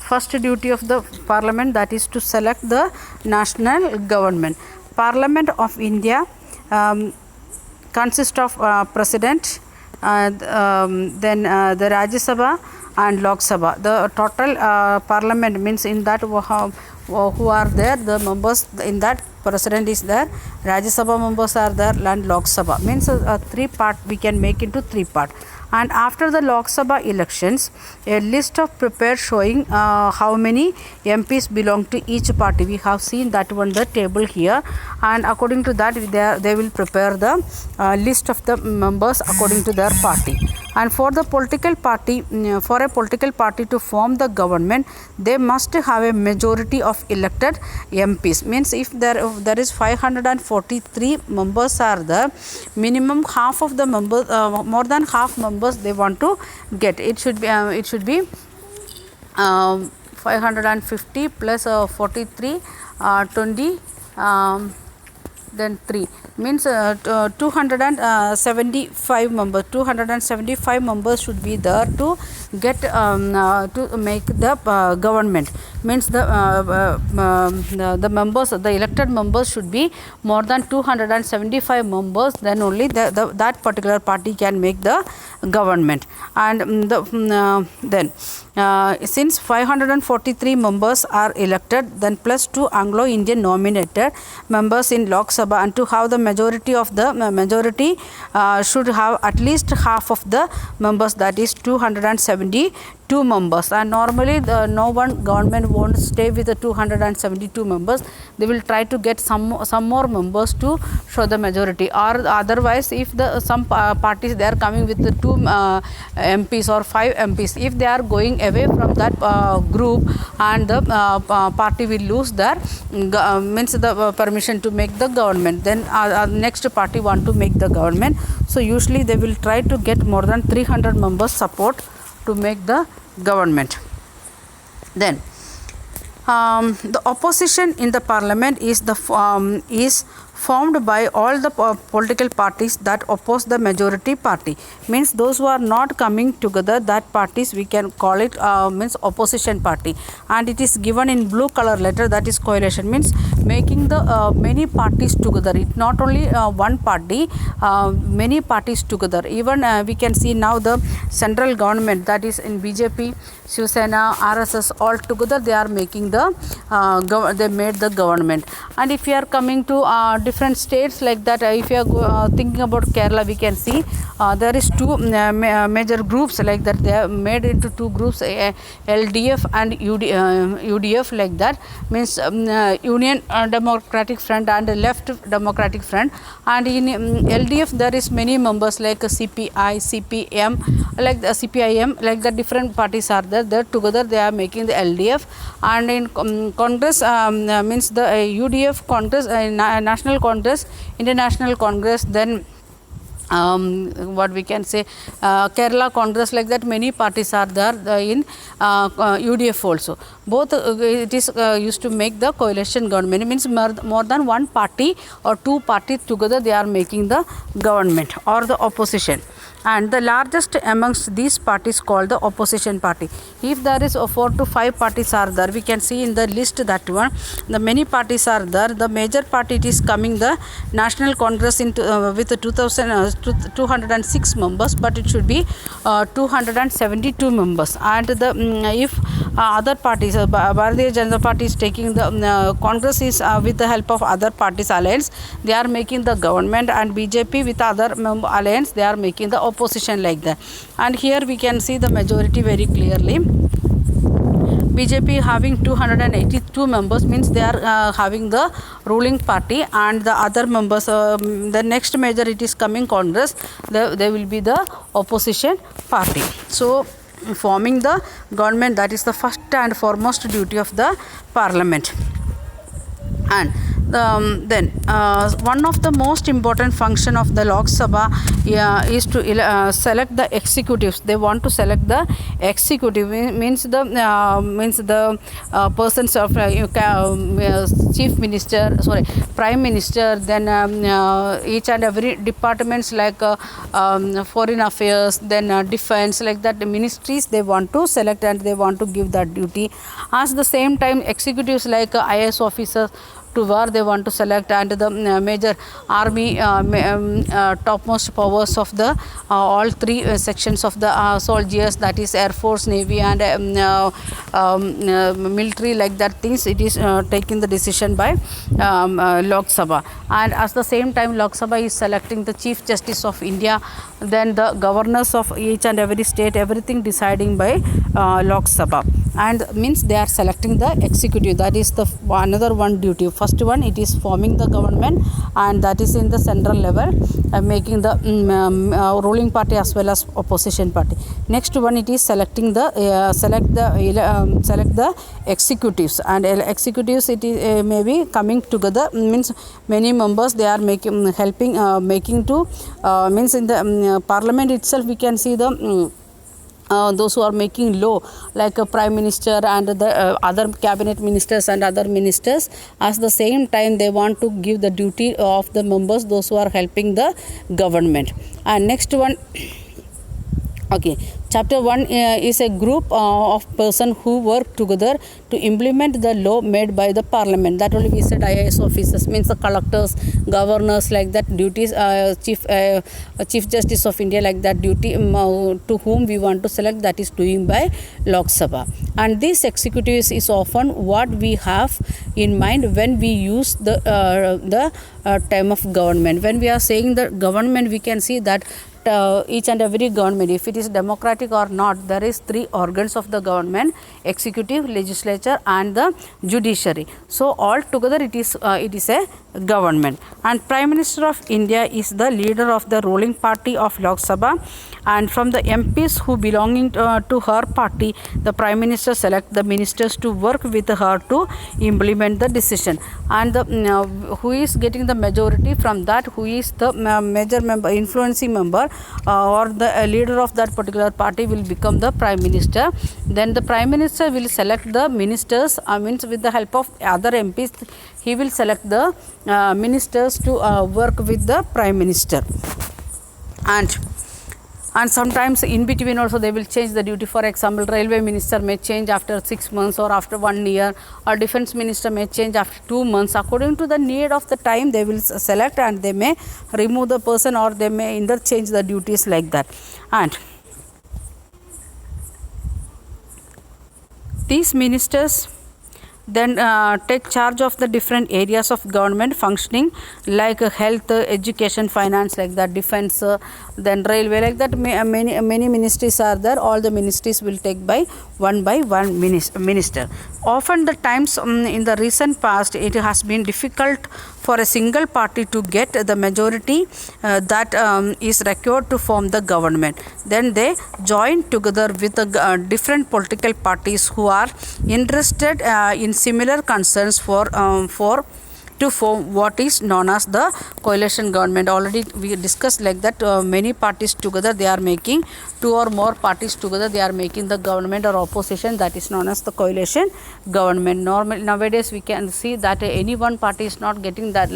first duty of the parliament, that is to select the national government. Parliament of India consists of president, then the Rajya Sabha and Lok Sabha. The total parliament means in that who are there, the members in that, president is there, Rajya Sabha members are there, and Lok Sabha means 3 part we can make into 3 part. And after the Lok Sabha elections, a list of prepared showing how many MPs belong to each party. We have seen that one, the table here, and according to that they will prepare the list of the members according to their party. And for the political party, for a political party to form the government, they must have a majority of elected MPs. Means if there is 543 members are there, minimum half of the members, more than half members they want to get. It should be 550 plus 43, 20, then 3 means 275 members. 275 members should be there to get to make the government. Means the members, the elected members should be more than 275 members, then only that particular party can make the government. And then since 543 members are elected, then plus 2 Anglo-Indian nominated members in Lok Sabha, and to have the majority of the majority should have at least half of the members, that is 272 members. And normally no one government won't stay with the 272 members. They will try to get some more members to show the majority, or otherwise if some parties they are coming with the 2 MPs or 5 MPs, if they are going away from that group, and the party will lose their means the permission to make the government, then next party want to make the government. So usually they will try to get more than 300 members support to make the government. Then the opposition in the parliament is formed by all the political parties that oppose the majority party. Means those who are not coming together, that parties we can call it means opposition party, and it is given in blue color letter, that is coalition. Means making the many parties together. It not only one party, many parties together. Even we can see now the central government, that is in BJP, Shiv Sena, RSS, all together they are making the they made the government. And if you are coming to different states like that, if you are thinking about Kerala, we can see there is 2 major groups like that. They are made into 2 groups, LDF and UDF like that. Means Union Democratic Front and Left Democratic Front. And in LDF there is many members like CPI, CPM, like the CPIM, like the different parties are there. There together they are making the LDF. And in Congress means the UDF Congress, National Congress, International Congress, then what we can say Kerala Congress, like that many parties are there in UDF also. Both it is used to make the coalition government. It means more than one party or 2 parties together they are making the government or the opposition. And the largest amongst these parties called the opposition party. If there is 4 to 5 parties are there, we can see in the list that one, the many parties are there. The major party, it is coming the National Congress into with 206 members, but it should be 272 members. And the if other parties, Bharatiya Janata Party is taking the Congress is with the help of other parties alliance, they are making the government, and BJP with other alliance they are making the opposition like that. And here we can see the majority very clearly. BJP having 282 members, means they are having the ruling party, and the other members, the next major it is coming Congress, they will be the opposition party. So forming the government, that is the first and foremost duty of the parliament. And Then one of the most important function of the Lok Sabha is to select the executives. They want to select the executive, means the persons of chief minister, sorry, prime minister, then each and every departments like foreign affairs, then defense, like that, the ministries they want to select and they want to give that duty. At the same time, executives like IAS officers to where they want to select, and the major army topmost powers of the all three sections of the soldiers, that is Air Force, Navy, and military, like that things, it is taking the decision by Lok Sabha. And at the same time, Lok Sabha is selecting the Chief Justice of India, then the governors of each and every state, everything deciding by Lok Sabha. And means they are selecting the executive, that is the another one duty. First one, it is forming the government, and that is in the central level, making the ruling party as well as opposition party. Next one, it is selecting the select the executives, and executives, it is maybe coming together, means many members they are making helping making to means in the parliament itself we can see the those who are making law, like a prime minister and the other cabinet ministers and other ministers. At the same time, they want to give the duty of the members, those who are helping the government. And next one, okay, chapter 1 is a group of person who work together to implement the law made by the parliament. That only we said IAS officers, means the collectors, governors, like that duties, chief justice of India, like that duty to whom we want to select, that is doing by Lok Sabha. And this executives is often what we have in mind when we use the term of government. When we are saying the government, we can see that each and every government, if it is democratic or not, there is three organs of the government: executive, legislature, and the judiciary. So all together it is a government. And Prime Minister of India is the leader of the ruling party of Lok Sabha, and from the MPs who belonging to her party, the Prime Minister select the ministers to work with her to implement the decision. And the who is getting the majority, from that who is the major member, influencing member, or the leader of that particular party will become the Prime Minister. Then the Prime Minister will select the ministers, means with the help of other MPs, he will select the ministers to work with the Prime Minister. And sometimes in between also they will change the duty. For example, railway minister may change after 6 months or after 1 year, or defense minister may change after 2 months. According to the need of the time, they will select, and they may remove the person, or they may interchange the duties, like that. And these ministers then take charge of the different areas of government functioning, like health, education, finance, like that, defense, then railway, like that. Many ministries are there. All the ministries will take by one minister. Often the times in the recent past, it has been difficult for a single party to get the majority that is required to form the government. Then they join together with the different political parties who are interested in similar concerns to form what is known as the coalition government. Already we discussed, like that many parties together, they are making 2 or more parties together, they are making the government or opposition, that is known as the coalition government. Normally nowadays we can see that any one party is not getting that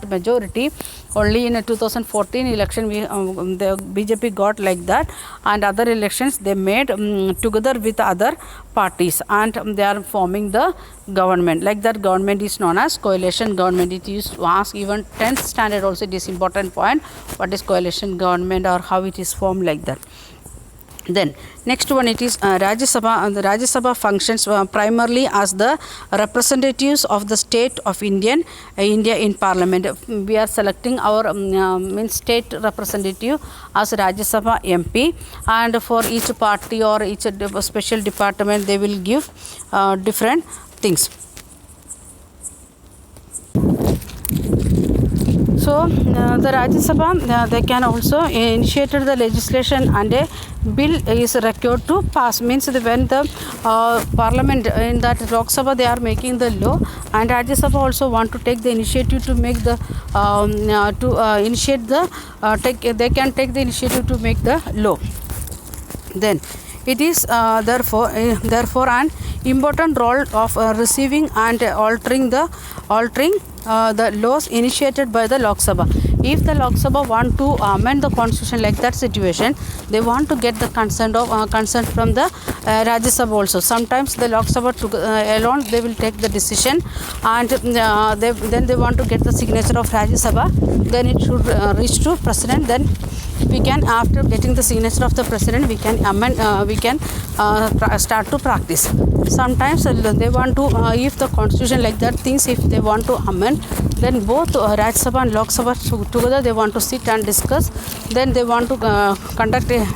majority. Only in a 2014 election the BJP got like that, and other elections they made together with other parties, and they are forming the government. Like that, government is known as coalition government. It used to ask even 10th standard also, it is important point, what is coalition government or how it is formed, like that. Then next one, it is Rajya Sabha. And the Rajya Sabha functions primarily as the representatives of the state of India in parliament. We are selecting our state representative as Rajya Sabha MP, and for each party or each special department they will give different things. So the Rajya Sabha they can also initiate the legislation, and a bill is required to pass. Means when the parliament in that Lok Sabha they are making the law, and Rajya Sabha also want to take the initiative to make the initiate the they can take the initiative to make the law. Then it is therefore an important role of receiving and altering the laws initiated by the Lok Sabha. If the Lok Sabha want to amend the constitution like that situation, they want to get the consent from the Rajya Sabha also. Sometimes the Lok Sabha alone they will take the decision, and then they want to get the signature of Rajya Sabha. Then it should reach to president. Then we can, after getting the signature of the president, we can amend, start to practice. Sometimes they want to, if the constitution like that things, if they want to amend, then both Rajya Sabha and Lok Sabha together they want to sit and discuss. Then they want to conduct a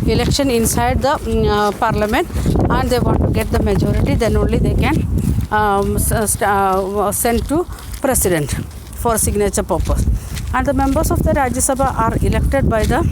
election inside the parliament, and they want to get the majority. Then only they can send to president for signature purpose. And the members of the Rajya Sabha are elected by the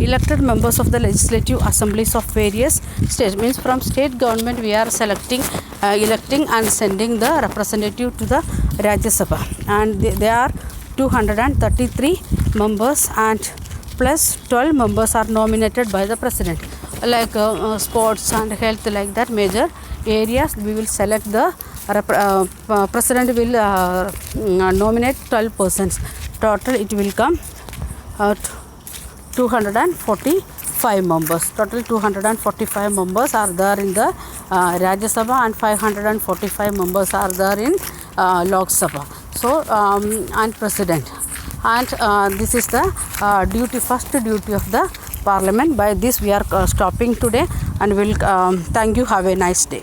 elected members of the legislative assemblies of various states. Means from state government we are selecting, electing and sending the representative to the Rajya Sabha, and they are 233 members, and plus 12 members are nominated by the president. Like sports and health, like that major areas we will select the president will nominate 12 persons. Total it will come 245 members. Total 245 members are there in the Rajya Sabha, and 545 members are there in Lok Sabha. So and president, and this is the first duty of the parliament. By this we are stopping today, and will thank you. Have a nice day.